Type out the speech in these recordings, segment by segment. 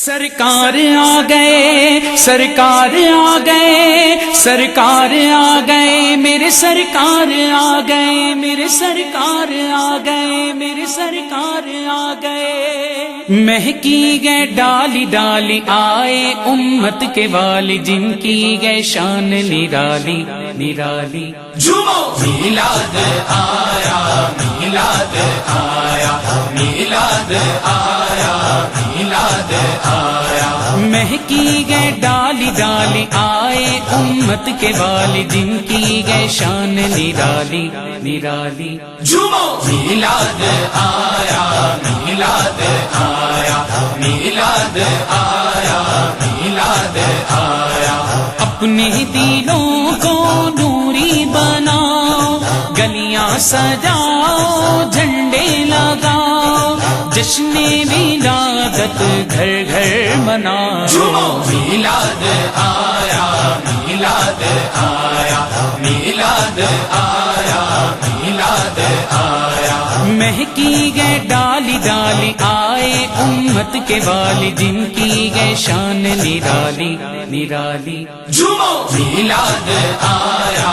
سرکار آ گئے، سرکار آ گئے، سرکار آ گئے، میرے سرکار آ گئے، میرے سرکار آ گئے، میرے سرکار آ گئے۔ مہکی گئے ڈالی ڈالی آئے امت کے والی، جن کی گئے شان نرالی نرالی۔ میلاد آیا، میلاد آیا، میلاد آیا، میلاد آیا۔ مہکی گئے ڈالی ڈالی آئے امت کے والی، جن کی گئے شان نرالی نرالی۔ میلاد آیا، میلاد آیا، میلاد آیا، میلاد آیا۔ اپنے دلوں کو نوری بناؤ، گلیاں سجاؤ، جھنڈے لگاؤ، جشن ولادت گھر گھر مناؤ۔ میلاد آیا، میلاد آیا، میلاد آیا، میلاد آیا۔ مہکی گئے ڈالی ڈالی آئے امت کے والی، جن کی گئے شان نرالی نرالی۔ میلاد آیا،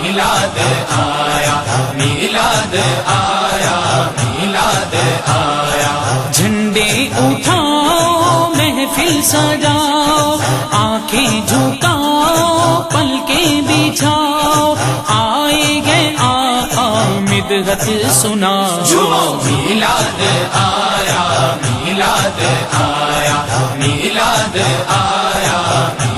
میلاد آیا، میلاد آیا، میلاد آیا۔ جھنڈے اٹھاؤ، محفل سجاؤ، آنکھیں جھکاؤ، پلکیں بچھاؤ، آئے گئے آقا مدحت سناؤ۔ میلاد آیا، میلاد آیا، میلاد آیا،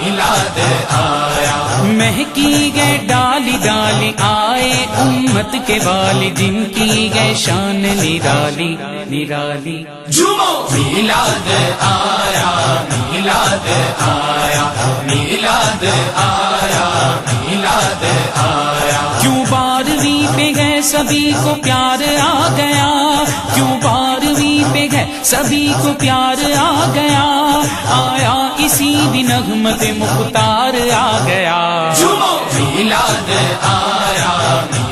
میلاد آیا۔ مہکی گئے ڈالی ڈالی آئے امت کے والی، جن کی گئے شان نرالی نرالی۔ میلاد آیا، میلاد آیا، میلاد آیا، میلاد آیا۔ کیوں بارہویں پہ گئے سبھی کو پیار آ گیا، کیوں بارہویں پہ گئے سبھی کو پیار آ گیا، آیا اسی دن نغمت مختار آ گیا۔ میلاد آیا،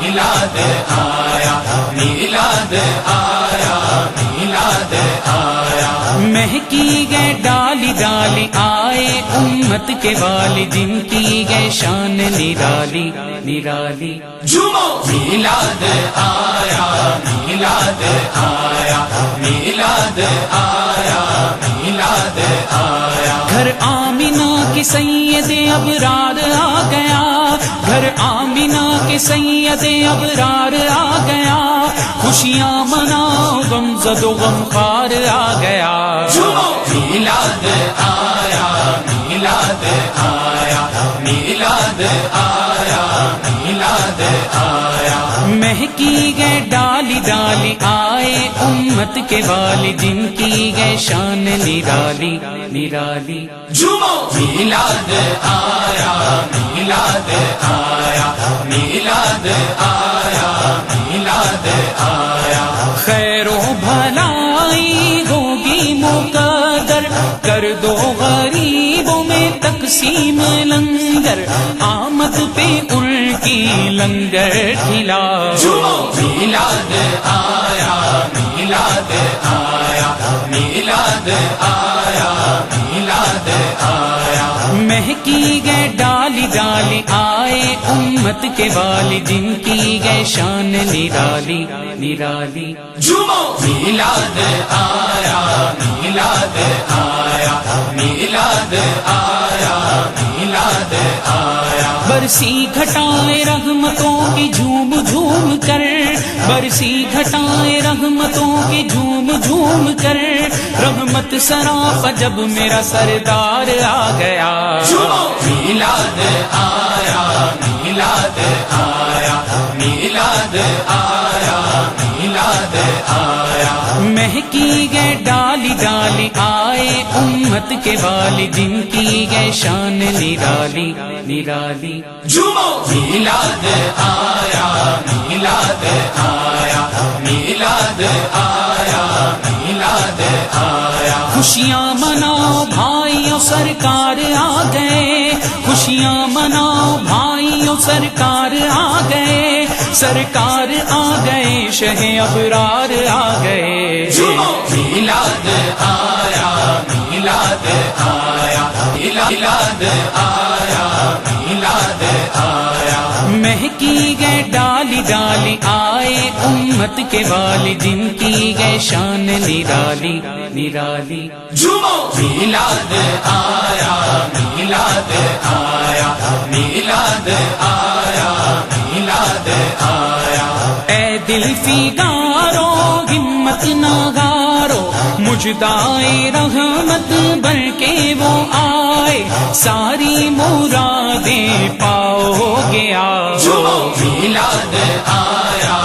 میلاد آیا، میلاد آیا، میلاد آیا۔ مہکی گئے ڈالی ڈالی آئے امت کے والی، جن کی گئے شان نرالی نرالی۔ میلاد آیا، میلاد آیا، میلاد آیا، میلاد آیا۔ گھر آمینہ کے سید ابرار آ گیا، گھر آمینہ کے سید ابرار آ گیا، خوشیاں مناؤ، غم زد و غم خوار آ گیا۔ میلاد آیا، میلاد آیا، میلاد آیا، میلاد آیا۔ مہکی گئے ڈالی ڈالی آئے امت کے والی، جن کی گئے شان نرالی نرالی۔ میلاد آیا، میلاد آیا، میلاد آیا، میلاد آیا۔ خیر و بھلائی ہوگی مقدر، کر دو غریبوں میں تقسیم لنگر، آمد پہ ان کی لنگر کھلاؤ۔ میلاد آیا، میلاد آیا، میلاد آیا، میلاد آیا۔ مہکی گئے ڈالی ڈالی آئے امت کے والی، جن کی گئے شان نرالی نرالی۔ میلاد آیا، میلاد آیا، میلاد آیا، میلاد آیا۔ برسی گھٹائے رحمتوں کی جھوم جھوم کر، برسی گھٹائے رحمتوں کی جھوم جھوم کر، رحمت سراپ جب میرا سردار آ گیا۔ میلاد آیا، میلاد آیا، میلاد آیا، میلاد آیا۔ مہکی گئے ڈالی ڈالی آئے امت کے والی، جن کی گئے شان نرالی نرالی۔ میلاد آیا، میلاد آیا، میلاد آیا، میلاد آیا۔ خوشیاں مناؤ بھائیو سرکار آ گئے، خوشیاں مناؤ بھائیو سرکار آ گئے، سرکار آ گئے، شہ ابرار آ گئے۔ میلاد آیا، میلاد آیا میلاد آیا میلاد آیا مہکی گئے ڈالی ڈالی آئے امت کے والی جن کی گئے شان نرالی نرالی جھومو میلاد آیا میلاد آیا میلاد آیا میلاد آیا اے دل فگارو ہمت نہ گارو مجدائے رحمت بن کے وہ آئے ساری مرادیں پاؤ گیا جھومو میلاد آیا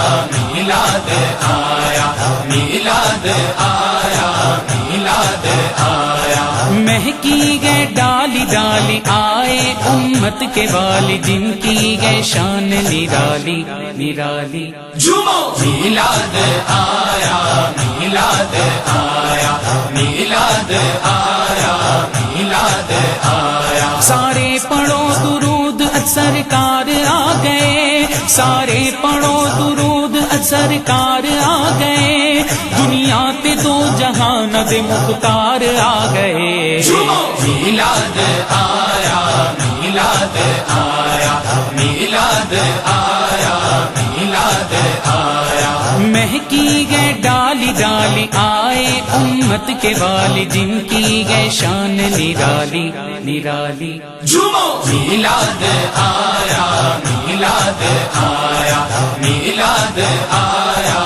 میلاد آیا میلاد آیا میلاد آیا مہکی گئے ڈالی ڈالی آئے امت کے والی جن کی گئے شان نرالی نرالی جھومو میلاد آیا میلاد آیا میلاد آیا میلاد آیا سارے پڑھو درود سرکار آ گئے سارے پڑھو درود سرکار آ گئے دنیا تے دو جہان دے مختار آ گئے جھومو میلاد آیا میلاد آیا میلاد آیا میلاد آیا مہکی گئے ڈالی ڈالی آئے امت کے والی جن کی گئے شان نرالی نرالی جھومو میلاد آیا میلاد آیا میلاد آیا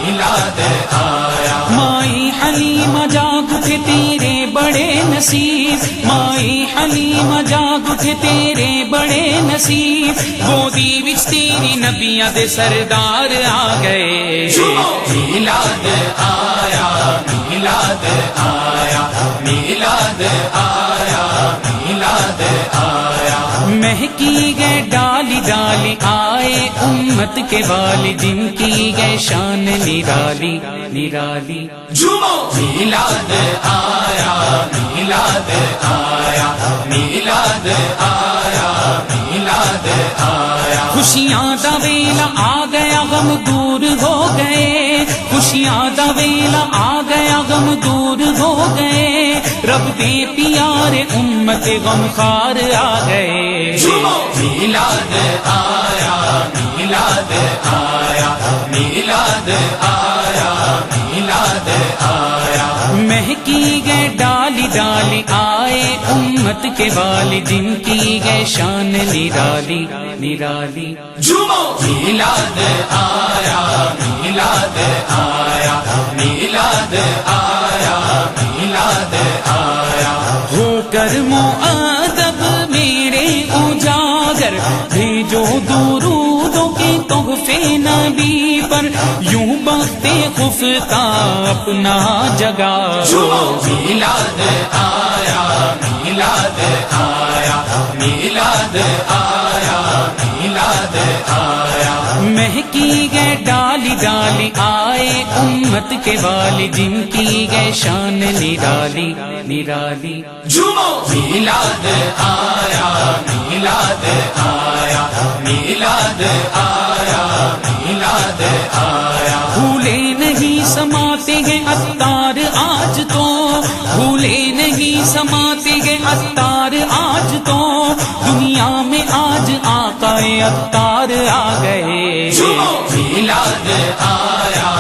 میلاد آیا مائی حلیمہ جاگ اٹھے تیرے بڑے نصیب مائی حلیمہ جاگ اٹھے تیرے بڑے نصیب گودی وچ تیری نبیاں دے سردار آ گئے جھومو میلاد آیا میلاد آیا میلاد آیا میلاد آیا مہکی گئے ڈالی ڈالی آئے امت کے والی جن کی گئے شان نرالی نرالی جھومو میلاد آیا میلاد آیا میلاد آیا میلاد آیا خوشیاں دا ویلا آ گیا غم دور ہو گئے خوشیاں دا ویلا آ گیا غم دور ہو گئے رب دے پیارے امت غم خار آ گئے جھومو میلاد آیا میلاد آیا میلاد آیا میلاد آیا مہکی گئے ڈالی ڈالی آئے امت کے والی جن کی گئے شان نرالی نرالی جھومو میلاد آیا میلاد آیا میلاد آیا میلاد آیا ہو کر مؤدب میرے اجاگر بھیجو درودوں کے تحفے نبی پر یوں بخت خفتہ اپنا جگا جھومو میلاد آیا میلاد آیا میلاد آیا میلاد آیا مہکی گئے ڈالی ڈالی آئے امت کے والی جن کی گئے شان نرالی نرالی جھومو میلاد آیا میلاد آیا میلاد آیا میلاد آیا بھولے نہیں سماتے ہیں اتار آج تو بھولے نہیں سماتے ہیں اتار آج تو دنیا میں آج آقا اتار آ گئے جھومو میلاد آیا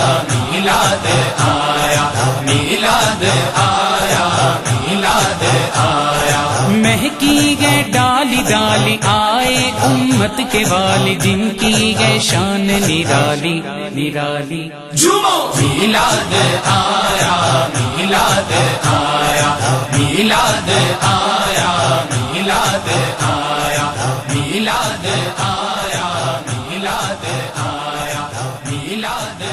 میلاد آیا میلاد آیا میلاد آیا مہکی گئے ڈالی ڈالی آئے امت کے والی جن کی گئے شان نرالی نرالی جھومو میلاد آیا میلاد آیا میلاد آیا میلاد آیا میلاد آیا میلاد آیا میلاد